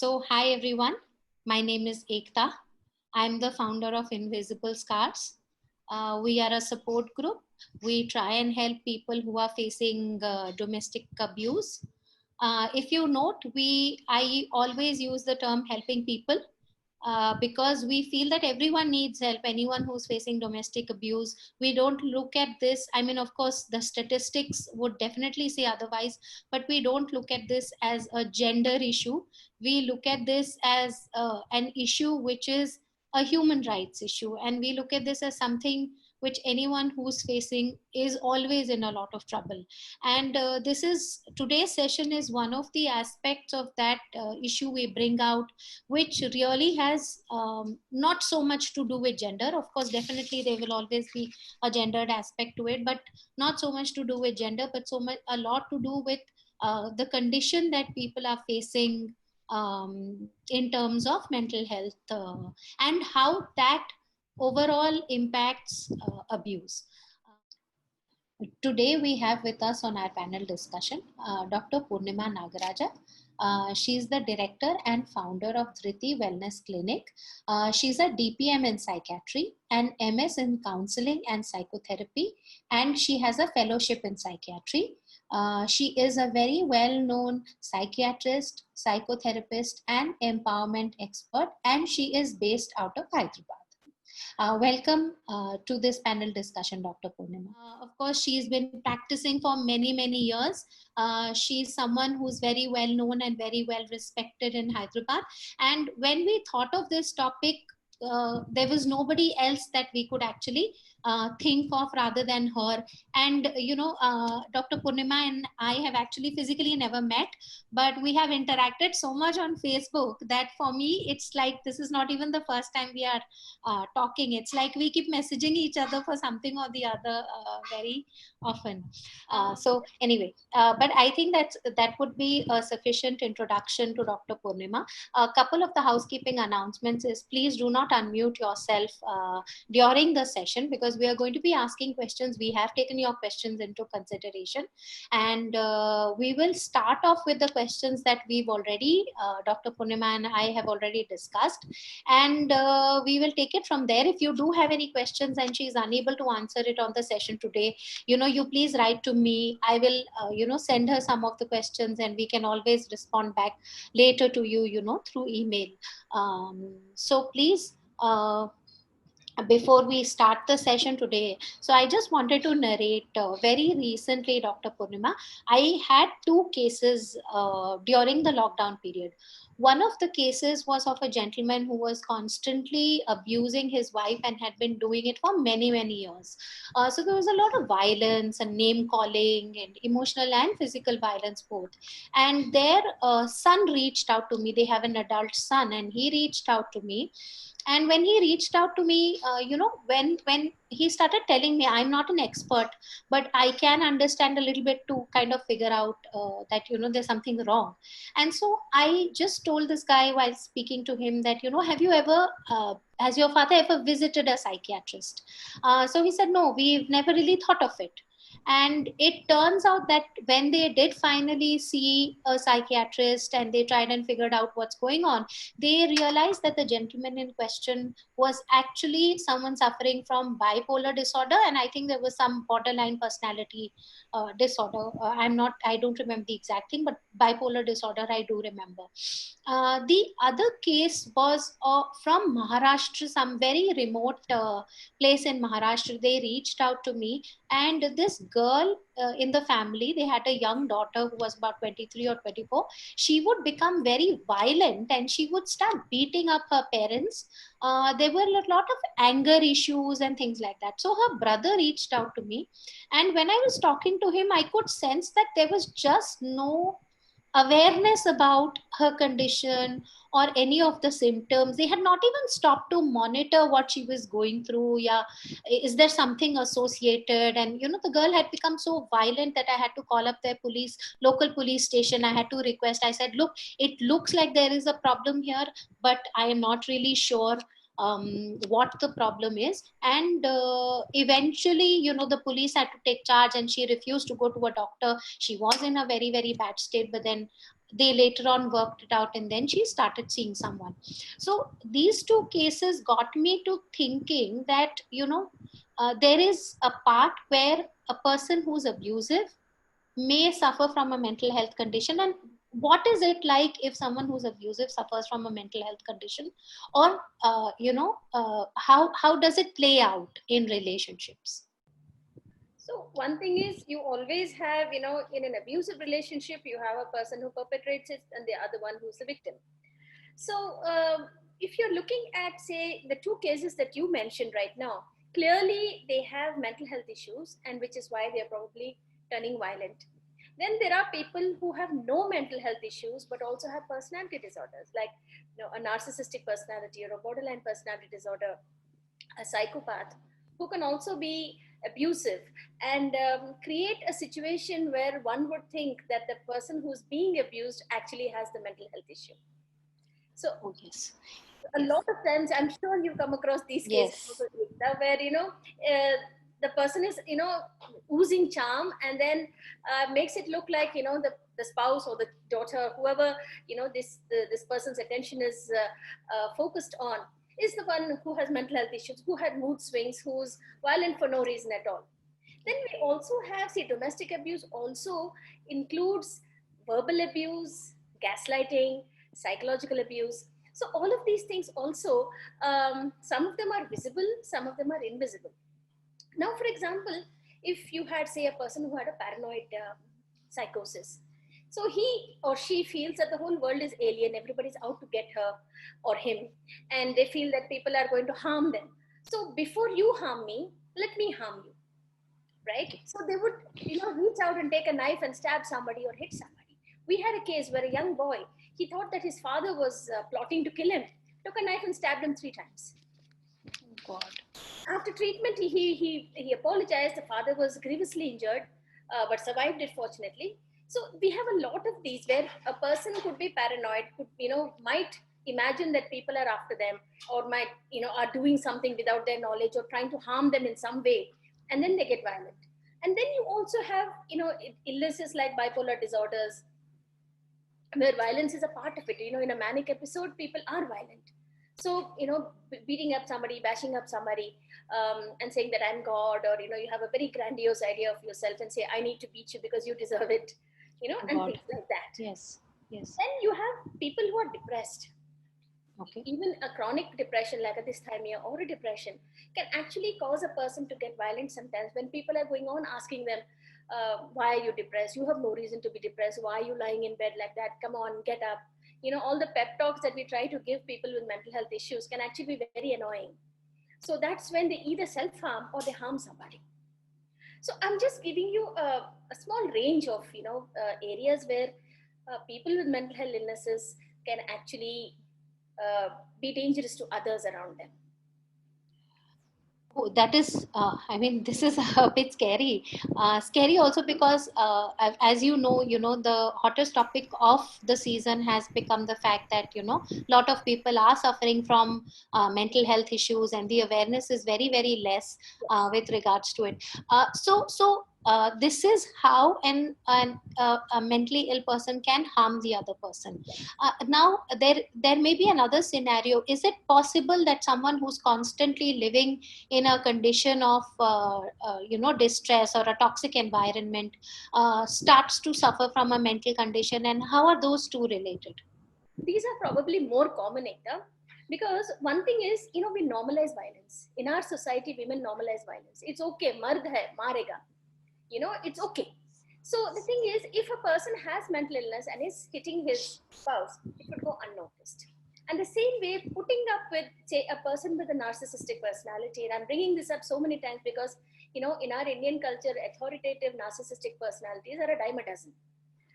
Hi everyone. My name is Ekta. I'm the founder of Invisible Scars. We are a support group. We try and help people who are facing domestic abuse. If you note, I always use the term helping people because we feel that everyone needs help. Anyone who's facing domestic abuse, we don't look at this. I mean, of course, the statistics would definitely say otherwise, but we don't look at this as a gender issue. We look at this as an issue which is a human rights issue, and we look at this as something which anyone who's facing is always in a lot of trouble. And this is today's session is one of the aspects of that issue we bring out, which really has not so much to do with gender. Of course, definitely there will always be a gendered aspect to it, but not so much to do with gender, but a lot to do with the condition that people are facing in terms of mental health, and how that overall impacts abuse. Today we have with us on our panel discussion Dr. Purnima Nagaraja. She's the director and founder of Dhriti Wellness Clinic. She's a DPM in psychiatry and MS in counseling and psychotherapy, and she has a fellowship in psychiatry. She is a very well-known psychiatrist, psychotherapist, and empowerment expert, and she is based out of Hyderabad. Welcome to this panel discussion, Dr. Purnima. Of course, she's been practicing for many, many years. She's someone who's very well known and very well respected in Hyderabad. And when we thought of this topic, there was nobody else that we could actually think of rather than her. And, Dr. Purnima and I have actually physically never met, but we have interacted so much on Facebook that for me, it's like this is not even the first time we are talking. It's like we keep messaging each other for something or the other very often. So anyway, but I think that would be a sufficient introduction to Dr. Purnima. A couple of the housekeeping announcements is please do not unmute yourself during the session, because we are going to be asking questions. We have taken your questions into consideration, and we will start off with the questions that we've already, Dr. Purnima and I have already discussed, and we will take it from there. If you do have any questions and she is unable to answer it on the session today, you please write to me. I will, send her some of the questions, and we can always respond back later to you, through email. So please, before we start the session today, so I just wanted to narrate very recently, Dr. Purnima, I had two cases during the lockdown period. One of the cases was of a gentleman who was constantly abusing his wife and had been doing it for many, many years. So there was a lot of violence and name calling and emotional and physical violence both. And their son reached out to me. They have an adult son, and he reached out to me. And when he reached out to me, when he started telling me, I'm not an expert, but I can understand a little bit to kind of figure out that there's something wrong. And so I just told this guy while speaking to him that, have you ever has your father ever visited a psychiatrist? So he said, no, we've never really thought of it. And it turns out that when they did finally see a psychiatrist and they tried and figured out what's going on, they realized that the gentleman in question was actually someone suffering from bipolar disorder, and I think there was some borderline personality disorder. I don't remember the exact thing, but bipolar disorder I do remember. The other case was from Maharashtra, some very remote place in Maharashtra. They reached out to me, and this girl in the family, they had a young daughter who was about 23 or 24. She would become very violent and she would start beating up her parents. There were a lot of anger issues and things like that. So her brother reached out to me, and when I was talking to him, I could sense that there was just no awareness about her condition or any of the symptoms. They had not even stopped to monitor what she was going through. Yeah, is there something associated? And the girl had become so violent that I had to call up their local police station. I had to request, I said, look, it looks like there is a problem here, but I am not really sure what the problem is. And eventually, the police had to take charge, and she refused to go to a doctor. She was in a very, very bad state, but then they later on worked it out, and then she started seeing someone. So these two cases got me to thinking that, there is a part where a person who's abusive may suffer from a mental health condition. And what is it like if someone who's abusive suffers from a mental health condition? Or how does it play out in relationships? So one thing is, you always have, in an abusive relationship, you have a person who perpetrates it and the other one who's the victim. So if you're looking at, say, the two cases that you mentioned right now, clearly they have mental health issues, and which is why they're probably turning violent. Then there are people who have no mental health issues but also have personality disorders, like a narcissistic personality or a borderline personality disorder, a psychopath, who can also be abusive and create a situation where one would think that the person who's being abused actually has the mental health issue. So Oh, yes. a Yes. lot of times, I'm sure you come across these cases Yes. also, Ekta, where the person is oozing charm, and then makes it look like the spouse or the daughter, whoever this person's attention is focused on, is the one who has mental health issues, who had mood swings, who's violent for no reason at all. Then we also have, see, domestic abuse also includes verbal abuse, gaslighting, psychological abuse. So all of these things also, some of them are visible, some of them are invisible. Now, for example, if you had, say, a person who had a paranoid psychosis, so he or she feels that the whole world is alien, everybody's out to get her or him, and they feel that people are going to harm them. So before you harm me, let me harm you, right? Okay. So they would, reach out and take a knife and stab somebody or hit somebody. We had a case where a young boy, he thought that his father was plotting to kill him, took a knife and stabbed him 3 times. Oh, God. After treatment, he apologized. The father was grievously injured, but survived it, fortunately. So we have a lot of these where a person could be paranoid, could might imagine that people are after them, or might are doing something without their knowledge, or trying to harm them in some way, and then they get violent. And then you also have illnesses like bipolar disorders, where violence is a part of it. In a manic episode, people are violent. So, beating up somebody, bashing up somebody, and saying that I'm God, or, you have a very grandiose idea of yourself and say, I need to beat you because you deserve it, Oh, and God. things like that. Yes. Yes. Then you have people who are depressed. Okay. Even a chronic depression like a dysthymia or a depression can actually cause a person to get violent sometimes, when people are going on asking them, why are you depressed? You have no reason to be depressed. Why are you lying in bed like that? Come on, get up. All the pep talks that we try to give people with mental health issues can actually be very annoying. So that's when they either self-harm or they harm somebody. So I'm just giving you a small range of areas where people with mental health illnesses can actually be dangerous to others around them. Oh, that is, I mean, this is a bit scary. Scary also because, as the hottest topic of the season has become the fact that, a lot of people are suffering from mental health issues, and the awareness is very, very less with regards to it. This is how a mentally ill person can harm the other person. Now, there may be another scenario. Is it possible that someone who's constantly living in a condition of distress or a toxic environment starts to suffer from a mental condition, and how are those two related? These are probably more common, Ekta, because one thing is, we normalize violence. In our society, women normalize violence. It's okay, mard hai, marega. It's okay. So the thing is, if a person has mental illness and is hitting his spouse, it would go unnoticed. And the same way, putting up with, say, a person with a narcissistic personality, and I'm bringing this up so many times because, in our Indian culture, authoritative narcissistic personalities are a dime a dozen.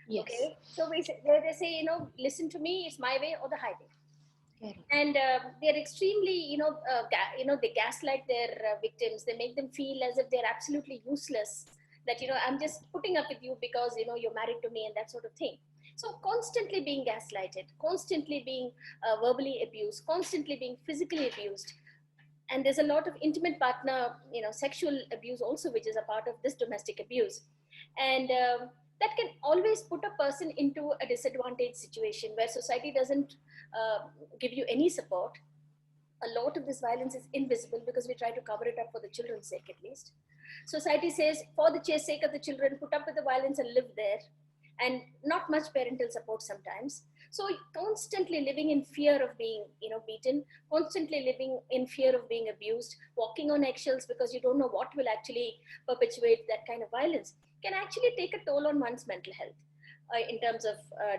Yes. Okay, so they say, listen to me, it's my way or the highway. Correct. And they're extremely, they gaslight their victims. They make them feel as if they're absolutely useless, that I'm just putting up with you because you're married to me, and that sort of thing. So constantly being gaslighted, constantly being verbally abused, constantly being physically abused. And there's a lot of intimate partner, sexual abuse also, which is a part of this domestic abuse. And that can always put a person into a disadvantaged situation where society doesn't give you any support. A lot of this violence is invisible because we try to cover it up for the children's sake, at least. Society says, for the sake of the children, put up with the violence and live there, and not much parental support sometimes. So constantly living in fear of being, beaten, constantly living in fear of being abused, walking on eggshells because you don't know what will actually perpetuate that kind of violence, can actually take a toll on one's mental health, in terms of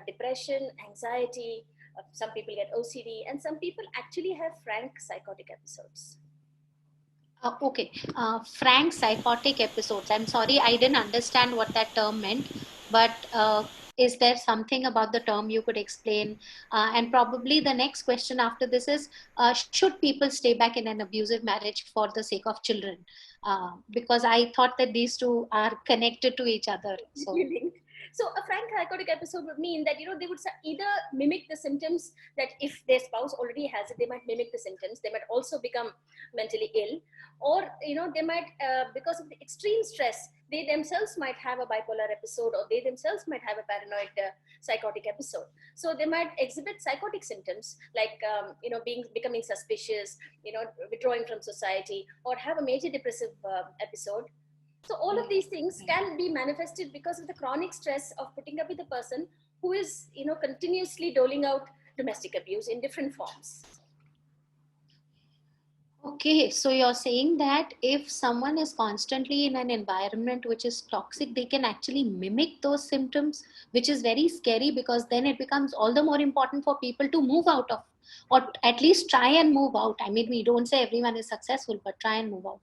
depression, anxiety. Some people get OCD, and some people actually have frank psychotic episodes. Okay, frank psychotic episodes. I'm sorry, I didn't understand what that term meant, but is there something about the term you could explain? And probably the next question after this is, should people stay back in an abusive marriage for the sake of children? Because I thought that these two are connected to each other. So. So a frank psychotic episode would mean that they would either mimic the symptoms, that if their spouse already has it, they might mimic the symptoms. They might also become mentally ill, or they might, because of the extreme stress, they themselves might have a bipolar episode, or they themselves might have a paranoid psychotic episode. So they might exhibit psychotic symptoms like becoming suspicious, withdrawing from society, or have a major depressive episode. So all of these things can be manifested because of the chronic stress of putting up with a person who is, continuously doling out domestic abuse in different forms. Okay, so you're saying that if someone is constantly in an environment which is toxic, they can actually mimic those symptoms, which is very scary, because then it becomes all the more important for people to move out of, or at least try and move out. I mean, we don't say everyone is successful, but try and move out.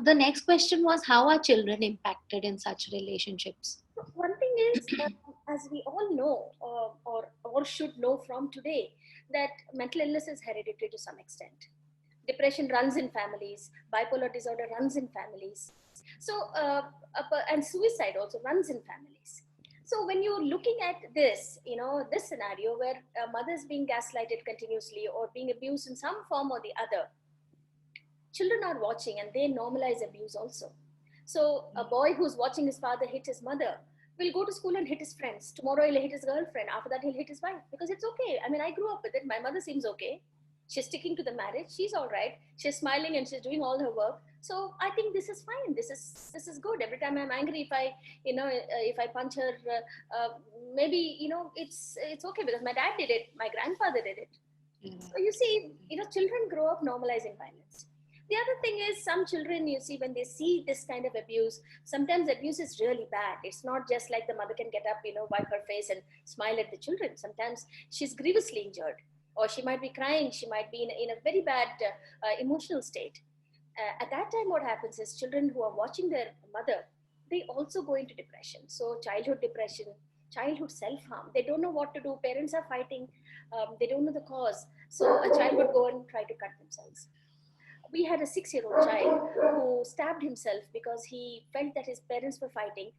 The next question was, how are children impacted in such relationships? One thing is, as we all know, or should know from today, that mental illness is hereditary to some extent. Depression runs in families, bipolar disorder runs in families. So, and suicide also runs in families. So when you're looking at this, this scenario where a mother is being gaslighted continuously or being abused in some form or the other, children are watching and they normalize abuse also. So a boy who's watching his father hit his mother will go to school and hit his friends. Tomorrow he'll hit his girlfriend. After that, he'll hit his wife, because it's okay. I mean, I grew up with it. My mother seems okay. She's sticking to the marriage. She's all right. She's smiling and she's doing all her work. So I think this is fine. This is good. Every time I'm angry, if I punch her, maybe it's okay, because my dad did it. My grandfather did it. So you see, children grow up normalizing violence. The other thing is, some children, you see, when they see this kind of abuse, sometimes abuse is really bad. It's not just like the mother can get up, wipe her face and smile at the children. Sometimes she's grievously injured, or she might be crying. She might be in a very bad emotional state. At that time, what happens is, children who are watching their mother, they also go into depression. So childhood depression, childhood self-harm. They don't know what to do. Parents are fighting. They don't know the cause. So a child would go and try to cut themselves. We had a 6-year-old child who stabbed himself because he felt that his parents were fighting.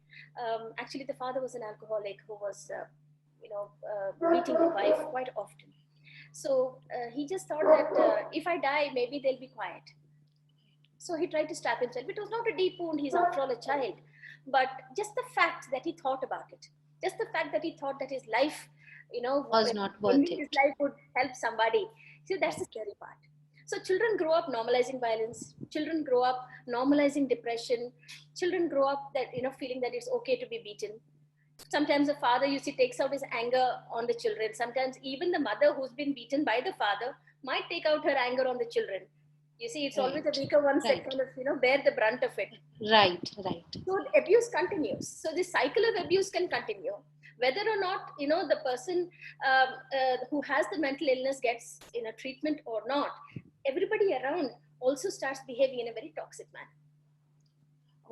Actually, the father was an alcoholic who was, beating the wife quite often. So he just thought that if I die, maybe they'll be quiet. So he tried to stab himself. It was not a deep wound. He's after all a child. But just the fact that he thought about it, just the fact that he thought that his life, was not worth it. His life would help somebody. See, that's the scary part. So children grow up normalizing violence. Children grow up normalizing depression. Children grow up that feeling that it's okay to be beaten. Sometimes the father, you see, takes out his anger on the children. Sometimes even the mother who's been beaten by the father might take out her anger on the children. You see, it's always the weaker ones that kind of bear the brunt of it. Right. So abuse continues. So this cycle of abuse can continue. Whether or not, the person who has the mental illness gets treatment or not, everybody around also starts behaving in a very toxic manner.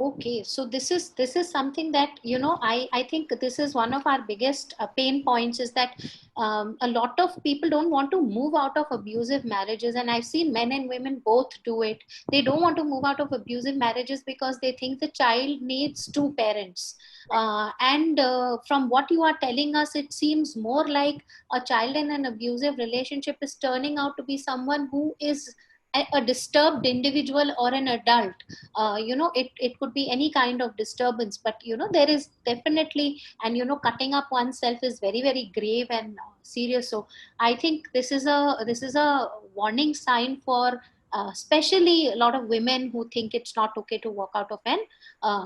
Okay, so this is something that I think this is one of our biggest pain points, is that a lot of people don't want to move out of abusive marriages, and I've seen men and women both do it. They don't want to move out of abusive marriages because they think the child needs two parents. And from what you are telling us, it seems more like a child in an abusive relationship is turning out to be someone who is a disturbed individual or an adult, it could be any kind of disturbance, but there is definitely, and cutting up oneself is very, very grave and serious. So I think this is a warning sign for especially a lot of women who think it's not okay to walk out of an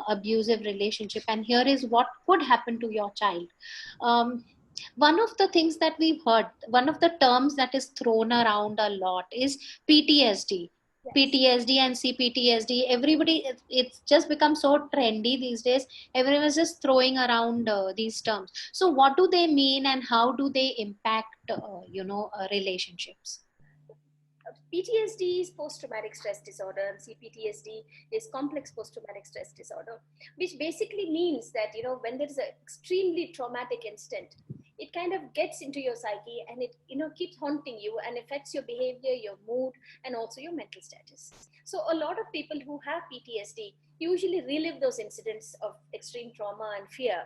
abusive relationship. And here is what could happen to your child. um, One of the things that we've heard, one of the terms that is thrown around a lot is PTSD. Yes. PTSD and CPTSD. Everybody, it's just become so trendy these days. Everyone is just throwing around these terms. So, what do they mean, and how do they impact, relationships? PTSD is post-traumatic stress disorder, and CPTSD is complex post-traumatic stress disorder, which basically means that when there is an extremely traumatic incident, it kind of gets into your psyche, and it keeps haunting you and affects your behavior, your mood, and also your mental status. So a lot of people who have PTSD usually relive those incidents of extreme trauma and fear.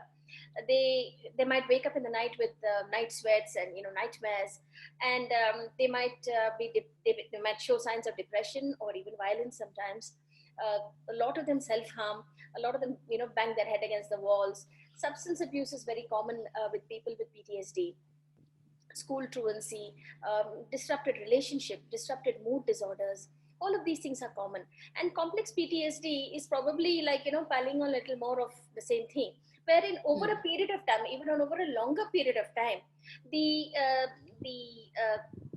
They might wake up in the night with night sweats and nightmares, and they might show signs of depression or even violence sometimes. A lot of them self-harm. A lot of them bang their head against the walls. Substance abuse is very common with people with PTSD. School truancy, disrupted relationship, disrupted mood disorders. All of these things are common. And complex PTSD is probably like, piling on a little more of the same thing, wherein over a period of time, even on over a longer period of time, the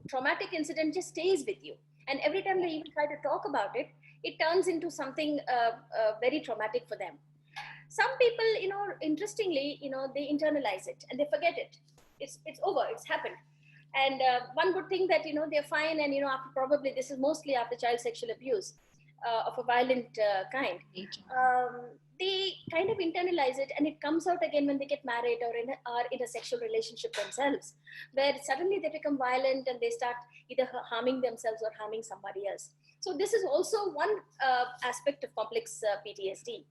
traumatic incident just stays with you. And every time they even try to talk about it, it turns into something very traumatic for them. Some people, interestingly, they internalize it and they forget it. It's over, it's happened. And one good thing that they're fine, and after, probably this is mostly after child sexual abuse of a violent kind. They kind of internalize it, and it comes out again when they get married or in a sexual relationship themselves, where suddenly they become violent and they start either harming themselves or harming somebody else. So this is also one aspect of complex PTSD.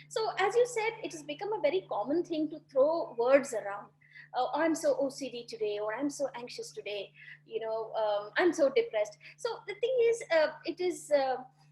So as you said, it has become a very common thing to throw words around. Oh, I'm so OCD today, or I'm so anxious today, I'm so depressed. So the thing is, it is,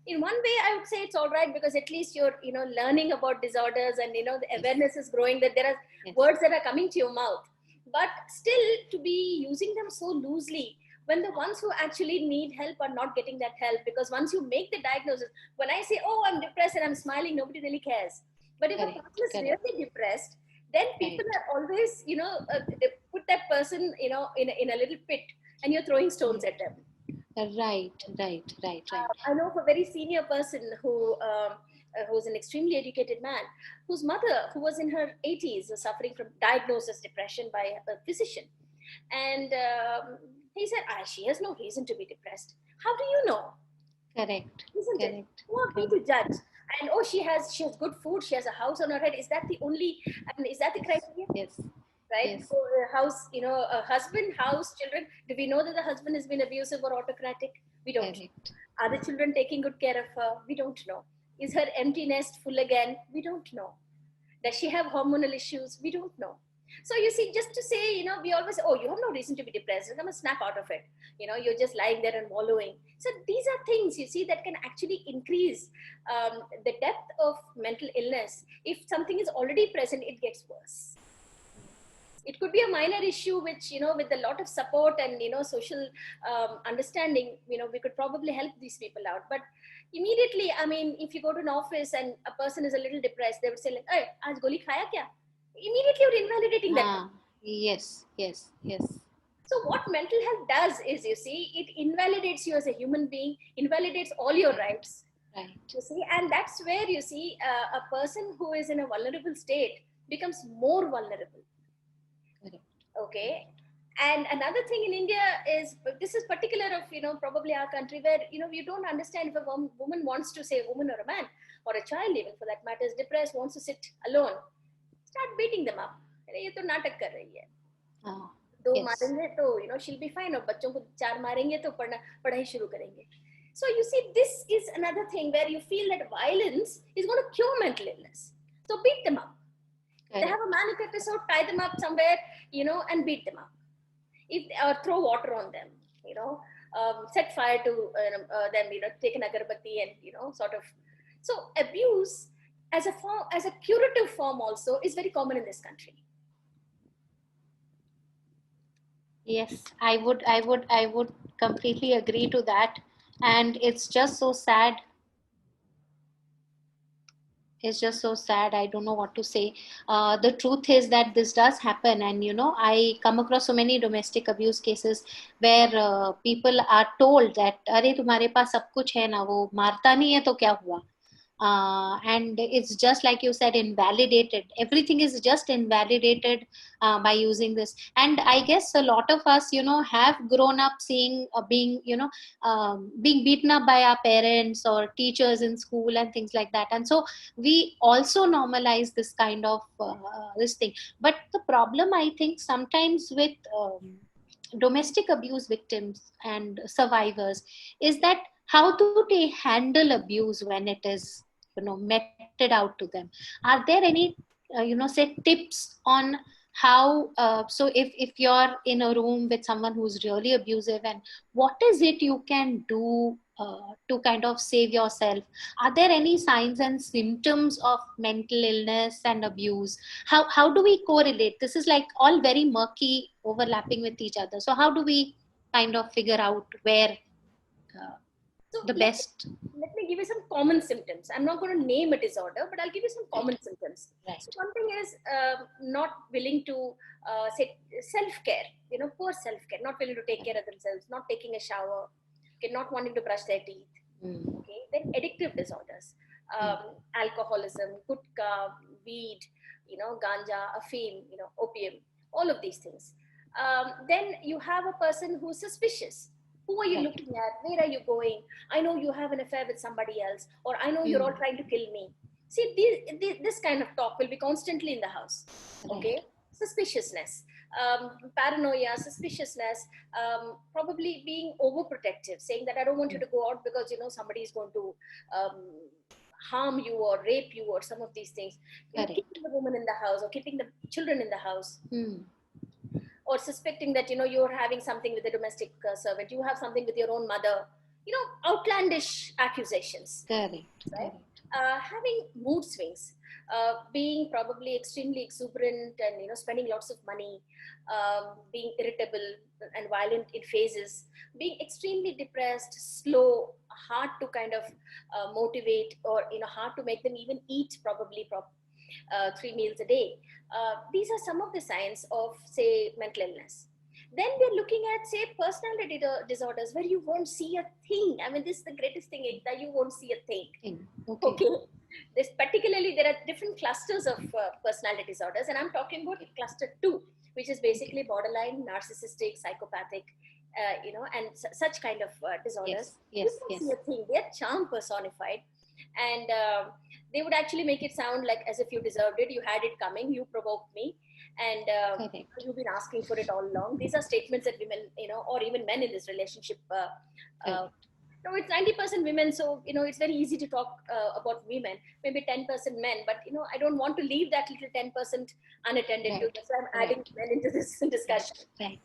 in one way, I would say it's all right, because at least you're, learning about disorders, and, the awareness is growing, that there are words that are coming to your mouth. But still, to be using them so loosely, when the ones who actually need help are not getting that help, because once you make the diagnosis, when I say, oh, I'm depressed and I'm smiling, nobody really cares. But if a person is really depressed, then people are always, they put that person, in a little pit, and you're throwing stones at them. Right. I know of a very senior person who's an extremely educated man, whose mother, who was in her 80s, was suffering from diagnosed as depression by a physician. And he said, she has no reason to be depressed. How do you know? Correct. Isn't it? Who are we to judge? And she has good food, she has a house on her head. Is that the only, is that the criteria? Yes. Right? Yes. So house, a husband, house, children. Do we know that the husband has been abusive or autocratic? We don't. Correct. Are the children taking good care of her? We don't know. Is her empty nest full again? We don't know. Does she have hormonal issues? We don't know. So you see, just to say, we always say, oh, you have no reason to be depressed. Come and snap out of it. You're just lying there and wallowing. So these are things, you see, that can actually increase the depth of mental illness. If something is already present, it gets worse. It could be a minor issue, which, with a lot of support and, social understanding, we could probably help these people out. But immediately, I mean, if you go to an office and a person is a little depressed, they would say like, hey, aaj goli khaya kya? Immediately you're invalidating that. Yes. So what mental health does is, you see, it invalidates you as a human being, invalidates all your rights. Right. You see, and that's where, you see, a person who is in a vulnerable state becomes more vulnerable. Correct. Okay. And another thing in India is, this is particular of, probably our country, where, you don't understand if a woman wants to, say, a woman or a man, or a child even for that matter, is depressed, wants to sit alone, start beating them up. ये तो नाटक कर रही है. दो मारेंगे तो she'll be fine, और बच्चों को चार मारेंगे तो पढ़ाई शुरू करेंगे. So you see, this is another thing where you feel that violence is going to cure mental illness. So beat them up. Correct. They have a manic episode, tie them up somewhere, and beat them up. Or throw water on them, set fire to them, take an agarbatti and, sort of. So abuse as a form, as a curative form also is very common in this country. Yes, I would completely agree to that. And it's just so sad. It's just so sad. I don't know what to say. The truth is that this does happen, and I come across so many domestic abuse cases where people are told that, "अरे तुम्हारे पास सब कुछ है ना, वो मारता नहीं है तो क्या हुआ?" And it's just like you said, invalidated. Everything is just invalidated by using this. And I guess a lot of us have grown up seeing being beaten up by our parents or teachers in school and things like that, and so we also normalize this kind of this thing. But the problem, I think, sometimes with domestic abuse victims and survivors is that how do they handle abuse when it is meted out to them? Are there any say tips on how so if you're in a room with someone who's really abusive, and what is it you can do to kind of save yourself? Are there any signs and symptoms of mental illness and abuse? How do we correlate? This is like all very murky, overlapping with each other. So how do we kind of figure out where the best? Let me give you some common symptoms. I'm not going to name a disorder, but I'll give you some common symptoms. Right. So one thing is not willing to say self-care, poor self-care, not willing to take care of themselves, not taking a shower, okay, not wanting to brush their teeth. Okay, then addictive disorders, alcoholism, gutka, weed, ganja, afim, opium, all of these things. Then you have a person who's suspicious. Who are you looking at? Where are you going? I know you have an affair with somebody else, or I know you're all trying to kill me. See, this kind of talk will be constantly in the house. Okay, suspiciousness, paranoia, suspiciousness, probably being overprotective, saying that I don't want you to go out because somebody is going to harm you or rape you or some of these things. Keeping the woman in the house or keeping the children in the house. Or suspecting that you're having something with a domestic servant, you have something with your own mother, outlandish accusations. Correct. Right? Having mood swings, being probably extremely exuberant and spending lots of money, being irritable and violent in phases, being extremely depressed, slow, hard to kind of motivate, or hard to make them even eat probably 3 meals a day. These are some of the signs of, say, mental illness. Then we're looking at, say, personality disorders where you won't see a thing. I mean, this is the greatest thing, that you won't see a thing. Okay. This particularly, there are different clusters of personality disorders, and I'm talking about cluster 2, which is basically borderline, narcissistic, psychopathic, and such kind of disorders. Yes. You don't see a thing. They're charm personified. And they would actually make it sound like as if you deserved it, you had it coming, you provoked me, and you've been asking for it all along. These are statements that women, or even men in this relationship, no, it's 90% women, so it's very easy to talk about women, maybe 10% men, but I don't want to leave that little 10% unattended to, so I'm adding men into this discussion. Right.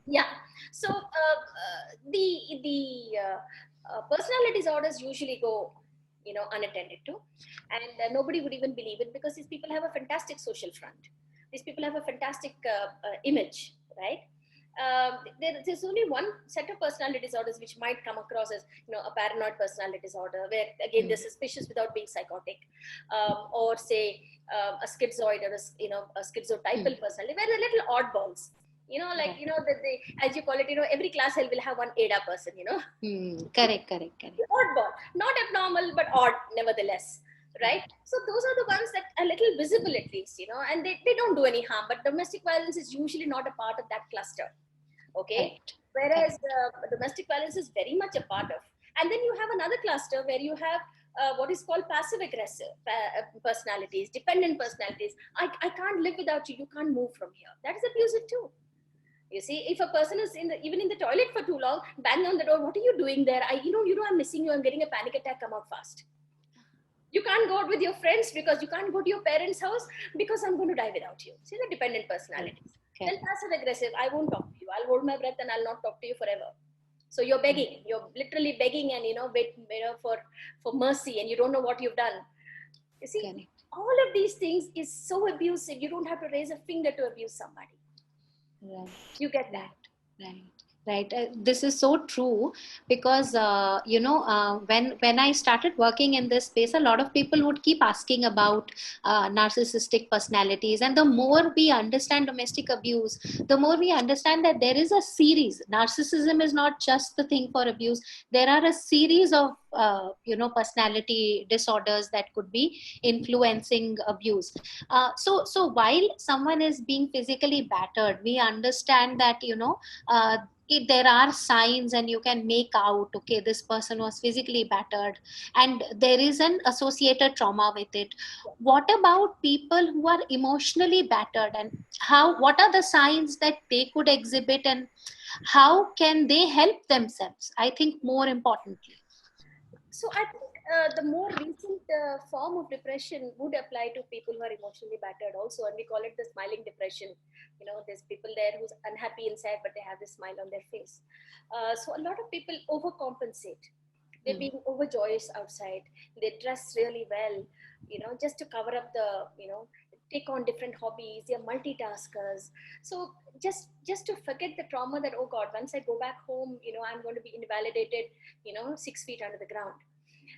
Yeah. So the personality disorders usually go unattended to, and nobody would even believe it, because these people have a fantastic social front. These people have a fantastic image, right? There's only one set of personality disorders which might come across as a paranoid personality disorder, where again they're suspicious without being psychotic, or say a schizoid or a schizotypal personality, where they're little oddballs. They, as you call it, every class will have one ADA person, Correct. Oddball, not abnormal, but odd, nevertheless, right? So those are the ones that are a little visible, at least, and they don't do any harm, but domestic violence is usually not a part of that cluster, okay? Whereas domestic violence is very much a part of. And then you have another cluster where you have what is called passive aggressive personalities, dependent personalities. I can't live without you, you can't move from here. That is abusive too. You see, if a person is even in the toilet for too long, bang on the door, what are you doing there? I'm missing you, I'm getting a panic attack, come out fast. You can't go out with your friends because you can't go to your parents' house because I'm going to die without you. See, the dependent personalities. Then passive aggressive, I won't talk to you. I'll hold my breath and I'll not talk to you forever. So you're begging, you're literally begging, and for mercy, and you don't know what you've done. You see, Correct. all of these things is so abusive. You don't have to raise a finger to abuse somebody. Right. You get that. Right. Right. This is so true because when I started working in this space, a lot of people would keep asking about narcissistic personalities, and the more we understand domestic abuse, the more we understand that there is a series. Narcissism is not just the thing for abuse. There are a series of personality disorders that could be influencing abuse. So while someone is being physically battered, we understand that there are signs, and you can make out, okay, this person was physically battered, and there is an associated trauma with it. What about people who are emotionally battered, and what are the signs that they could exhibit, and how can they help themselves, I think, more importantly? So I think the more recent form of depression would apply to people who are emotionally battered also, and we call it the smiling depression. There's people there who's unhappy inside, but they have this smile on their face. So a lot of people overcompensate. They're being overjoyous outside. They dress really well, just to cover up take on different hobbies. They're multitaskers. So just to forget the trauma that, oh God, once I go back home, I'm going to be invalidated, 6 feet under the ground.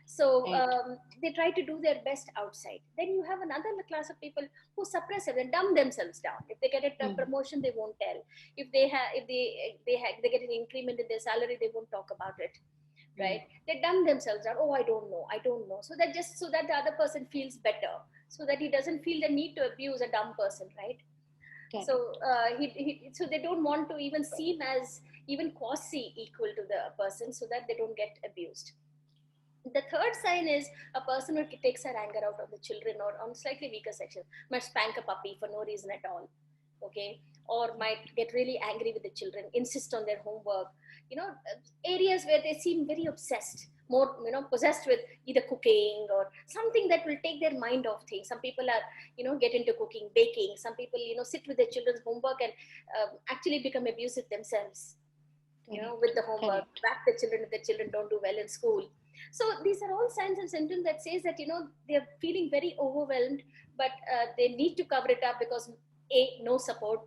So Right. they try to do their best outside. Then you have another class of people who suppress it and dumb themselves down. If they get a promotion, they won't tell. If they get an increment in their salary, they won't talk about it. Right? They dumb themselves down. Oh, I don't know. So that the other person feels better, so that he doesn't feel the need to abuse a dumb person, right? Correct. So so they don't want to even seem as even quasi equal to the person, so that they don't get abused. The third sign is a person who takes her anger out on the children or on slightly weaker section, might spank a puppy for no reason at all, okay, or might get really angry with the children, insist on their homework, areas where they seem very obsessed, more possessed with either cooking or something that will take their mind off things. Some people are get into cooking, baking. Some people sit with their children's homework and actually become abusive themselves, with the homework, Correct. back the children if the children don't do well in school. So these are all signs and symptoms that says that they're feeling very overwhelmed, but they need to cover it up because A, no support,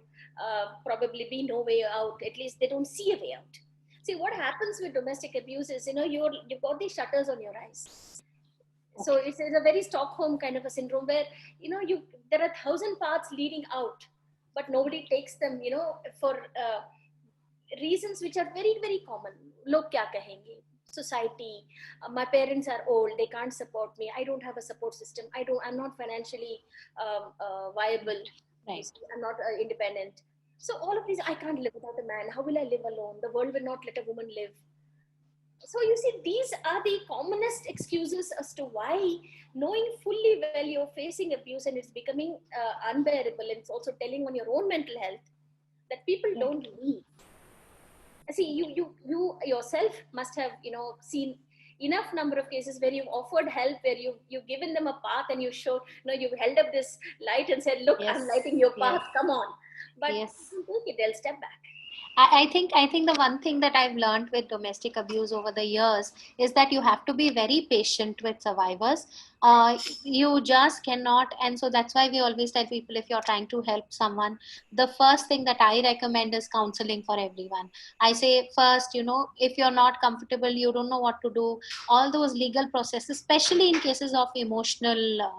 probably B, no way out. At least they don't see a way out. See, what happens with domestic abuse is you've got these shutters on your eyes. So it's a very Stockholm kind of a syndrome where there are 1,000 paths leading out, but nobody takes them for reasons which are very very common. Log kya kahenge, society, my parents are old, they can't support me, I don't have a support system, I'm not financially viable. Right. I'm not independent. So all of these, I can't live without a man, how will I live alone, the world will not let a woman live. So you see, these are the commonest excuses as to why, knowing fully well you're facing abuse and it's becoming unbearable, and it's also telling on your own mental health, that people don't leave. See, you yourself must have seen enough number of cases where you've offered help, where you've given them a path, and you've held up this light and said, look, I'm Yes. lighting your Yes. path, come on. But Yes. they'll step back. I think the one thing that I've learned with domestic abuse over the years is that you have to be very patient with survivors. You just cannot, and so that's why we always tell people, if you're trying to help someone, the first thing that I recommend is counseling for everyone. I say first, if you're not comfortable, you don't know what to do, all those legal processes, especially in cases of emotional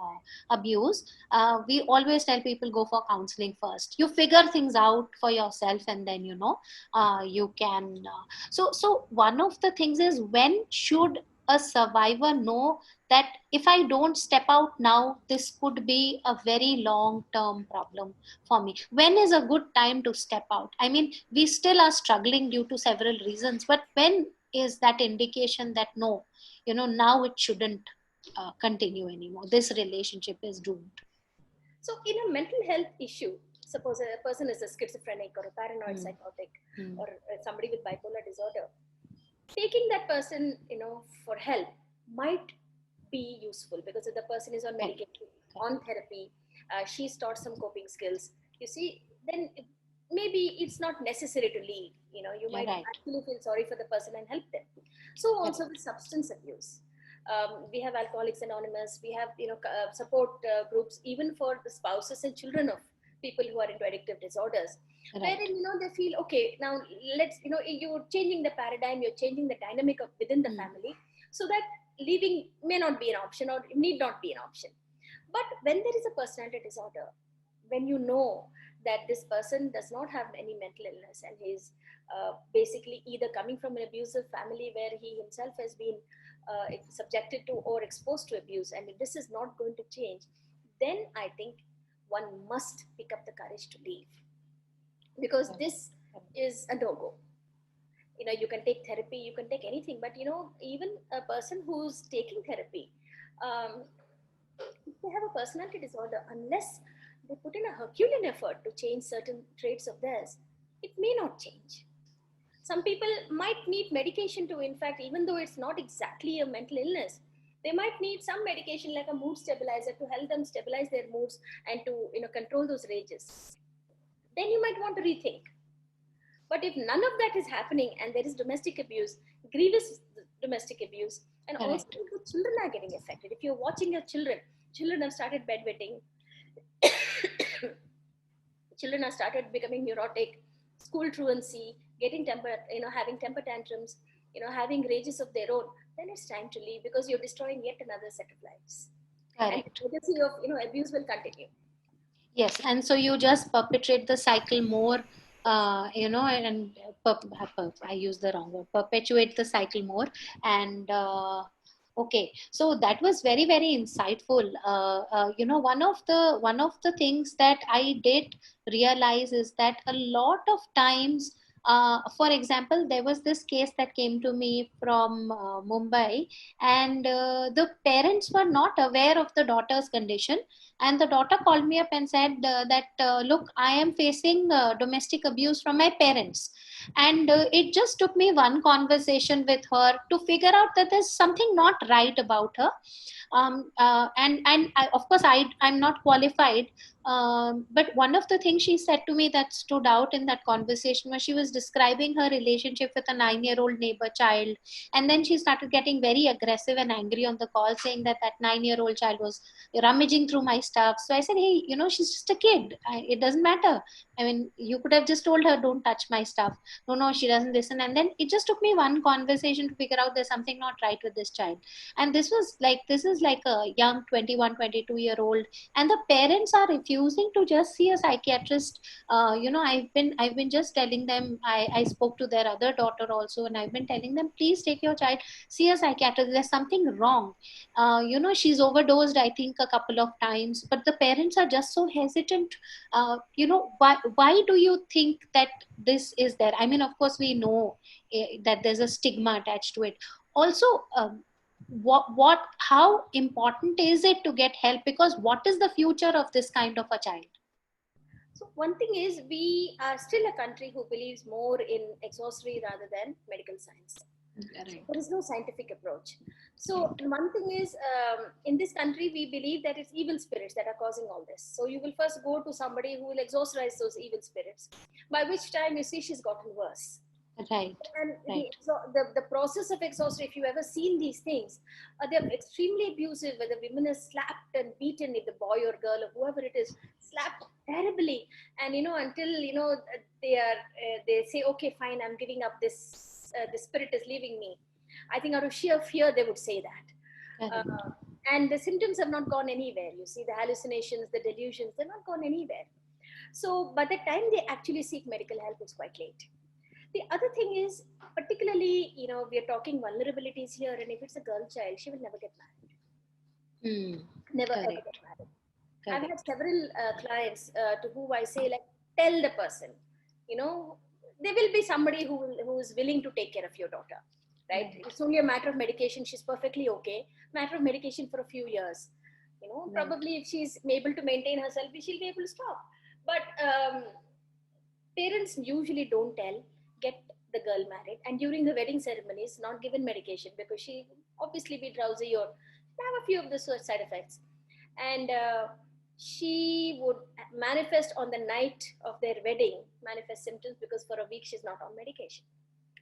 abuse, we always tell people, go for counseling first. You figure things out for yourself, and then you can so one of the things is, when should a survivor know that if I don't step out now, this could be a very long term problem for me? When is a good time to step out? I mean, we still are struggling due to several reasons, but when is that indication that no, now it shouldn't continue anymore, this relationship is doomed? So in a mental health issue, suppose a person is a schizophrenic or a paranoid psychotic, or somebody with bipolar disorder, taking that person for help might be useful, because if the person is on medication, on therapy, she's taught some coping skills, you see, then maybe it's not necessary to leave. You You're might right. actually feel sorry for the person and help them. So Correct. also the substance abuse. We have Alcoholics Anonymous. We have support groups even for the spouses and children of people who are into addictive disorders, Right. wherein they feel, okay, now let's, you're changing the paradigm, you're changing the dynamic of within the family, so that leaving may not be an option or need not be an option. But when there is a personality disorder, when you know that this person does not have any mental illness and he's basically either coming from an abusive family where he himself has been subjected to or exposed to abuse, and if this is not going to change, then I think one must pick up the courage to leave, because this is a no-go. You can take therapy, you can take anything, but even a person who's taking therapy, um, if they have a personality disorder, unless they put in a Herculean effort to change certain traits of theirs, it may not change. Some people might need medication to, in fact, even though it's not exactly a mental illness, they might need some medication like a mood stabilizer to help them stabilize their moods and to control those rages. Then you might want to rethink. But if none of that is happening and there is domestic abuse, grievous domestic abuse, and also Correct. the children are getting affected. If you're watching your children have started bedwetting, children have started becoming neurotic, school truancy, getting having temper tantrums, having rages of their own, then it's time to leave, because you're destroying yet another set of lives. And Correct. the legacy of, abuse will continue. Yes, and so you just perpetrate the cycle more, and I use the wrong word, perpetuate the cycle more. And okay, so that was very, very insightful. One of the things that I did realize is that a lot of times, for example, there was this case that came to me from Mumbai, and the parents were not aware of the daughter's condition, and the daughter called me up and said that look, I am facing domestic abuse from my parents. And it just took me one conversation with her to figure out that there's something not right about her. And of course I'm not qualified, but one of the things she said to me that stood out in that conversation was she was describing her relationship with a 9-year-old neighbor child, and then she started getting very aggressive and angry on the call, saying that that 9-year-old child was rummaging through my stuff. So I said, hey, she's just a kid. It doesn't matter. I mean, you could have just told her, don't touch my stuff. No, she doesn't listen. And then it just took me one conversation to figure out there's something not right with this child. And this is like a young 21, 22-year-old, and the parents are refusing to just see a psychiatrist. I've been just telling them, I spoke to their other daughter also, and I've been telling them, please take your child, see a psychiatrist. There's something wrong. She's overdosed, I think, a couple of times, but the parents are just so hesitant. Why do you think that this is there? I mean, of course we know that there's a stigma attached to it also. How important is it to get help, because what is the future of this kind of a child? So one thing is, we are still a country who believes more in exorcism rather than medical science. Right. There is no scientific approach. So one thing is, in this country, we believe that it's evil spirits that are causing all this. So you will first go to somebody who will exorcise those evil spirits, by which time you see she's gotten worse. Right. And Right. the process of exorcism, if you've ever seen these things, they're extremely abusive, where the women is slapped and beaten, if the boy or girl or whoever it is, slapped terribly. And until they say, okay, fine, I'm giving up, this the spirit is leaving me. I think out of sheer fear they would say that. And the symptoms have not gone anywhere. You see, the hallucinations, the delusions, they've not gone anywhere. So by the time they actually seek medical help, it's quite late. The other thing is, particularly, we are talking vulnerabilities here, and if it's a girl child, she will never get married. Never ever get married. I've had several clients to whom I say, like, tell the person, there will be somebody who is willing to take care of your daughter, right? It's only a matter of medication. She's perfectly okay. Matter of medication for a few years. Probably if she's able to maintain herself, she'll be able to stop. But parents usually don't get the girl married, and during the wedding ceremonies not given medication, because she obviously be drowsy or have a few of the side effects. And she would manifest on the night of their wedding, manifest symptoms because for a week she's not on medication.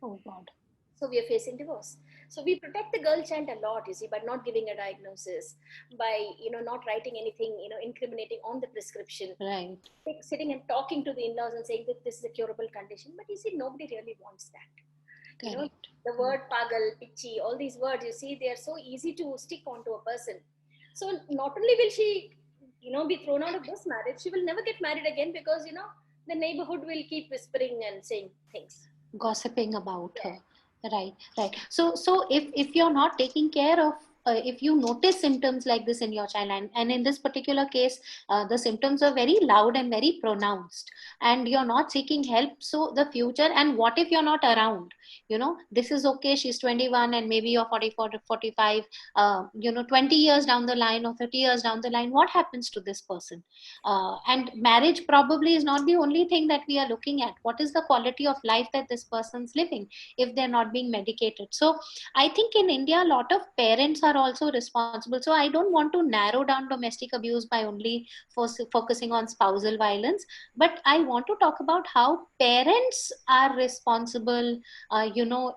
Oh God. So we are facing divorce. So we protect the girl child a lot, you see, by not giving a diagnosis, by not writing anything incriminating on the prescription, Right. like sitting and talking to the in-laws and saying that this is a curable condition. But you see, nobody really wants that. Correct. The word pagal, pichi, all these words, you see, they are so easy to stick onto a person. So not only will she be thrown out of this marriage, she will never get married again because the neighborhood will keep whispering and saying things. Gossiping about Yeah. her. Right, right. So if you're not taking care of, if you notice symptoms like this in your child, and in this particular case, the symptoms are very loud and very pronounced, and you're not seeking help, so the future, and what if you're not around? This is okay, she's 21 and maybe you're 44 to 45. 20 years down the line or 30 years down the line, what happens to this person? And marriage probably is not the only thing that we are looking at. What is the quality of life that this person's living if they're not being medicated? So I think in India, a lot of parents are also responsible. So I don't want to narrow down domestic abuse by only focusing on spousal violence, but I want to talk about how parents are responsible,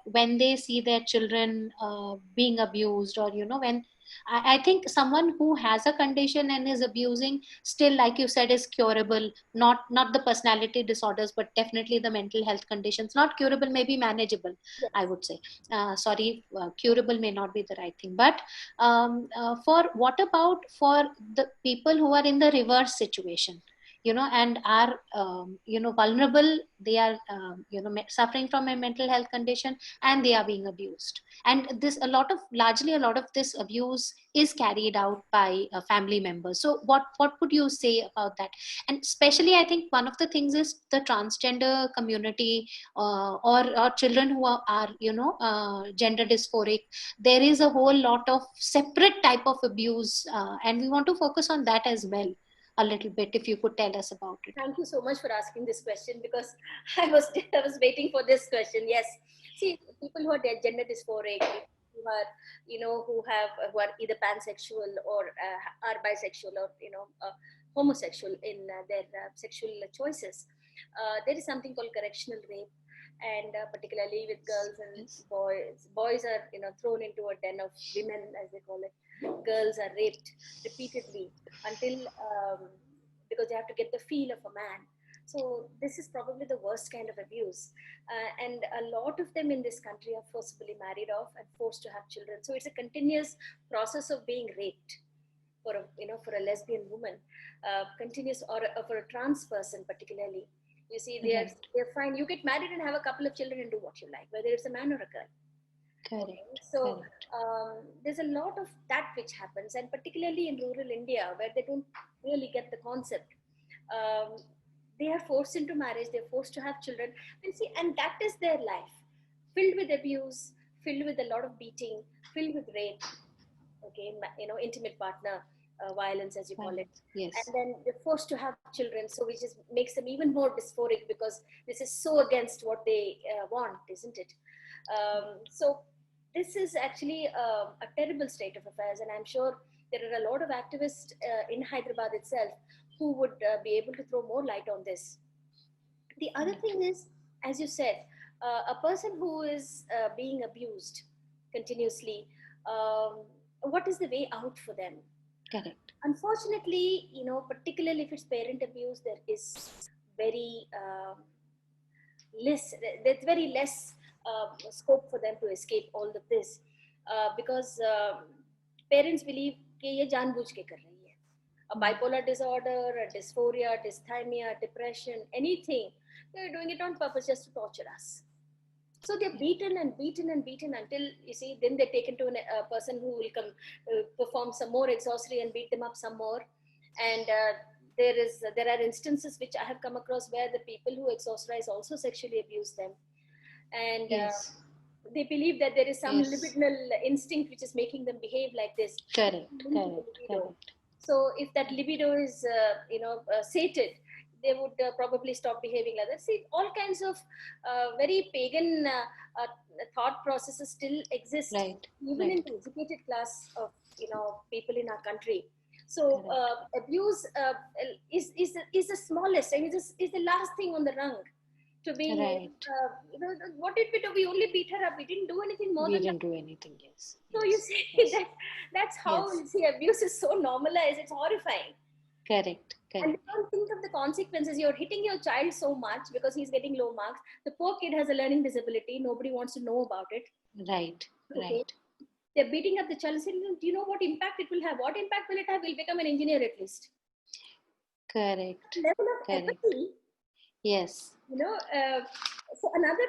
when they see their children being abused, or when I think someone who has a condition and is abusing, still, like you said, is curable. Not the personality disorders, but definitely the mental health conditions. Not curable, maybe manageable, I Yes. would say. Sorry, curable may not be the right thing. But for what about for the people who are in the reverse situation? And are vulnerable. They are suffering from a mental health condition, and they are being abused. And this largely a lot of this abuse is carried out by family members. So what would you say about that? And especially, I think one of the things is the transgender community, or children who are gender dysphoric. There is a whole lot of separate type of abuse, and we want to focus on that as well a little bit, if you could tell us about it. Thank you so much for asking this question because I was waiting for this question. Yes, see, people who are gender dysphoric, who are who are either pansexual or are bisexual or homosexual in their sexual choices. There is something called correctional rape, and particularly with girls and Yes. boys. Boys are thrown into a den of women, as they call it. Girls are raped repeatedly until because they have to get the feel of a man. So this is probably the worst kind of abuse, and a lot of them in this country are forcibly married off and forced to have children. So it's a continuous process of being raped for a for a lesbian woman, continuous, or for a trans person particularly. You see, they're Right. they're fine. You get married and have a couple of children and do what you like, whether it's a man or a girl. Okay, Correct. so Correct. there's a lot of that which happens, and particularly in rural India where they don't really get the concept. Um, they are forced into marriage, they're forced to have children, and see, and that is their life, filled with abuse, filled with a lot of beating, filled with rape. Okay, intimate partner violence, as you call it, Right. Yes. and then they're forced to have children, so which is makes them even more dysphoric because this is so against what they want, isn't it? So this is actually a terrible state of affairs, and I'm sure there are a lot of activists in Hyderabad itself who would be able to throw more light on this. The other Right. thing is, as you said, a person who is being abused continuously, um, what is the way out for them? Correct. Unfortunately, particularly if it's parent abuse, there is very less. There's very less scope for them to escape all of this because parents believe कि ये जानबूझ के कर रही है. A bipolar disorder, a dysphoria, dysthymia, depression, anything, they're doing it on purpose just to torture us. So they're beaten and beaten and beaten until, you see, then they're taken to a person who will come perform some more exorcism and beat them up some more. And there are instances which I have come across where the people who exorcise also sexually abuse them, and Yes. they believe that there is some Yes. libidinal instinct which is making them behave like this, Correct. linked to the Correct. libido. Correct. So if that libido is sated, they would probably stop behaving like that. See, all kinds of very pagan thought processes still exist Right. even in Right. the educated class of people in our country. So abuse is the smallest, and is the last thing on the rung to being, Right. what did we do? We only beat her up. We didn't do anything more We than that. didn't do anything. Yes. So you Yes. see, Yes. that's how, Yes. you see, abuse is so normalized. It's horrifying. Correct. And you Correct. don't think of the consequences. You're hitting your child so much because he's getting low marks. The poor kid has a learning disability. Nobody wants to know about it. Right. Okay. Right. They're beating up the child and saying, do you know what impact it will have? What impact will it have? We'll become an engineer at least. Correct. Level of Correct. apathy, Yes. So another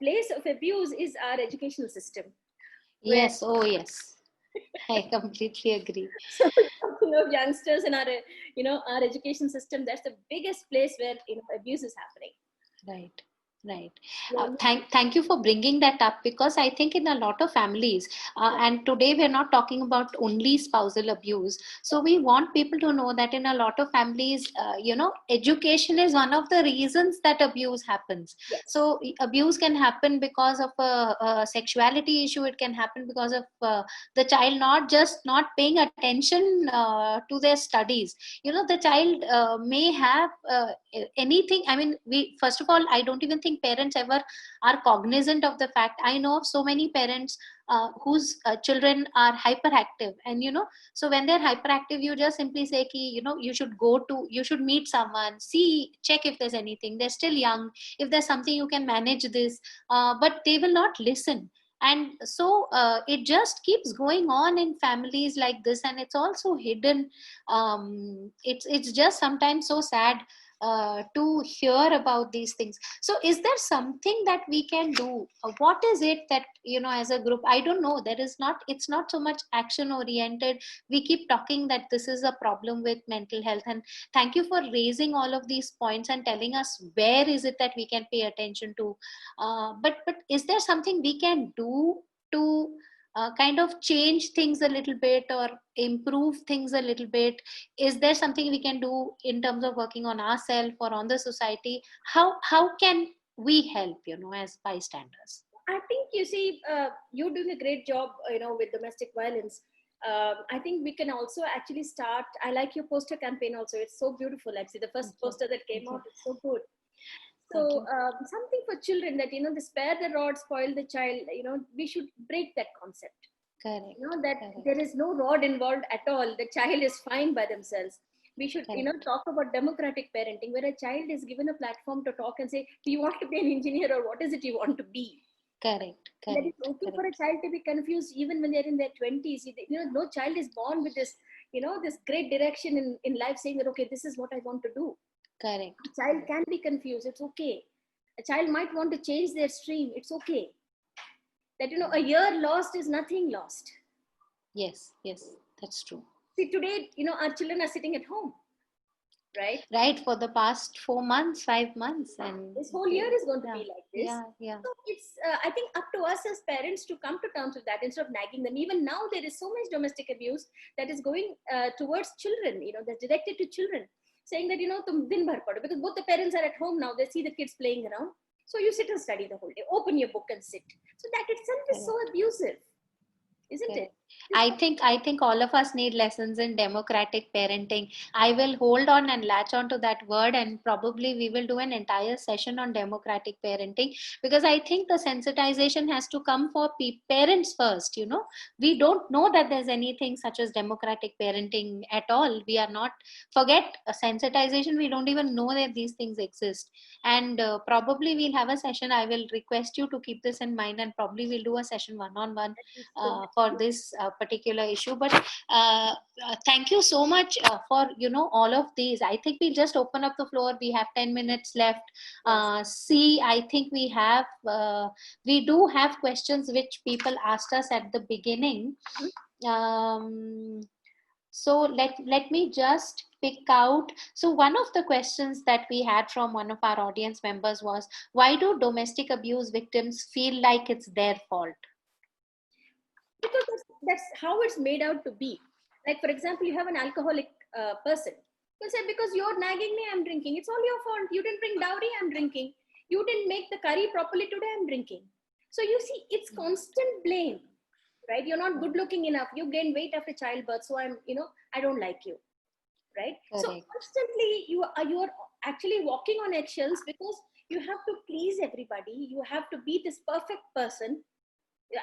place of abuse is our educational system, where Yes. Oh, yes. I completely agree. so talking of youngsters and our education system, that's the biggest place where abuse is happening. Right. Right. Yeah. Thank you for bringing that up, because I think in a lot of families, and today we're not talking about only spousal abuse. So we want people to know that in a lot of families, education is one of the reasons that abuse happens. Yes. So abuse can happen because of a sexuality issue. It can happen because of the child not paying attention to their studies. The child may have anything. I mean, we first of all, I don't even think parents ever are cognizant of the fact. I know of so many parents whose children are hyperactive, and so when they're hyperactive, you just simply say ki, you should meet someone, see, check if there's anything. They're still young. If there's something, you can manage this. But they will not listen. And so it just keeps going on in families like this, and it's also hidden. It's just sometimes so sad to hear about these things. So is there something that we can do? What is it that, as a group, I don't know, it's not so much action oriented. We keep talking that this is a problem with mental health, and thank you for raising all of these points and telling us where is it that we can pay attention to. But is there something we can do to kind of change things a little bit or improve things a little bit? Is there something we can do in terms of working on ourselves or on the society? How can we help, as bystanders? I think, you see, you're doing a great job, with domestic violence. I think we can also actually start. I like your poster campaign also. It's so beautiful. Actually, the first poster that came out is so good. So something for children, that the spare the rod, spoil the child. We should break that concept. Correct. That Correct. there is no rod involved at all. The child is fine by themselves. We should Correct. talk about democratic parenting, where a child is given a platform to talk and say, do you want to be an engineer, or what is it you want to be? Correct. That Correct. it's okay Correct. for a child to be confused even when they're in their 20s. No child is born with this this great direction in life, saying that, okay, this is what I want to do. Correct. A child can be confused. It's okay. A child might want to change their stream. It's okay. That a year lost is nothing lost. Yes. Yes, that's true. See, today, our children are sitting at home, right? Right, for the past 4 months, 5 months, and This whole year is going to be like this. Yeah. So it's, I think, up to us as parents to come to terms with that instead of nagging them. Even now, there is so much domestic abuse that is going towards children, that's directed to children, saying that, tum din bhar padho, because both the parents are at home now. They see the kids playing around. So you sit and study the whole day. Open your book and sit. So that itself is so abusive, isn't it? I think all of us need lessons in democratic parenting. I will hold on and latch on to that word, and probably we will do an entire session on democratic parenting, because I think the sensitization has to come for parents first. We don't know that there's anything such as democratic parenting at all. We are not, forget sensitization, we don't even know that these things exist. And probably we'll have a session. I will request you to keep this in mind, and probably we'll do a session one-on-one for this particular issue. But thank you so much for all of these. I think we'll just open up the floor. We have 10 minutes left. I think we do have questions which people asked us at the beginning. So let me just pick out. So one of the questions that we had from one of our audience members was, why do domestic abuse victims feel like it's their fault? Because that's how it's made out to be. Like, for example, you have an alcoholic person. You'll say, because you're nagging me, I'm drinking. It's all your fault. You didn't bring dowry, I'm drinking. You didn't make the curry properly today, I'm drinking. So you see, it's constant blame, right? You're not good looking enough. You gain weight after childbirth, so I don't like you, right? So Correct. constantly you are actually walking on eggshells, because you have to please everybody. You have to be this perfect person.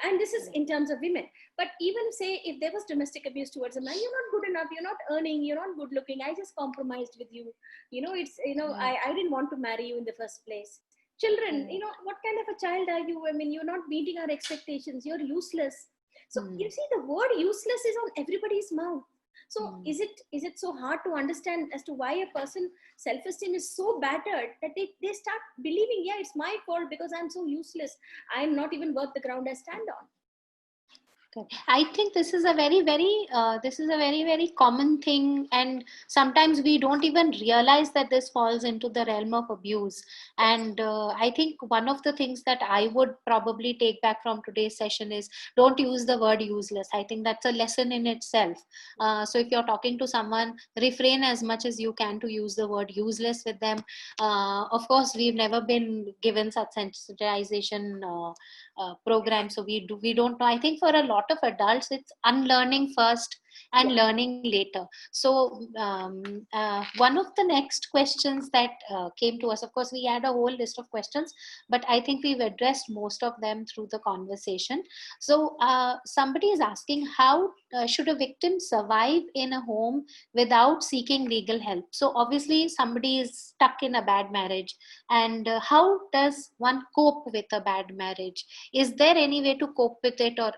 And this is in terms of women. But even say if there was domestic abuse towards a man, you're not good enough, you're not earning, you're not good looking, I just compromised with you. I didn't want to marry you in the first place. Children, what kind of a child are you? I mean, you're not meeting our expectations, you're useless. So you see, the word useless is on everybody's mouth. So is it so hard to understand as to why a person self-esteem is so battered that they start believing, yeah, it's my fault because I'm so useless, I'm not even worth the ground I stand on. I think this is a very common thing, and sometimes we don't even realize that this falls into the realm of abuse. And I think one of the things that I would probably take back from today's session is, don't use the word useless. I think that's a lesson in itself. So if you're talking to someone, refrain as much as you can to use the word useless with them. Of course, we've never been given such sensitization program, so we don't know. I think for a lot of adults, it's unlearning first and learning later. So one of the next questions that came to us, of course we had a whole list of questions, but I think we've addressed most of them through the conversation. So somebody is asking, how should a victim survive in a home without seeking legal help? So obviously somebody is stuck in a bad marriage, and how does one cope with a bad marriage? Is there any way to cope with it? Or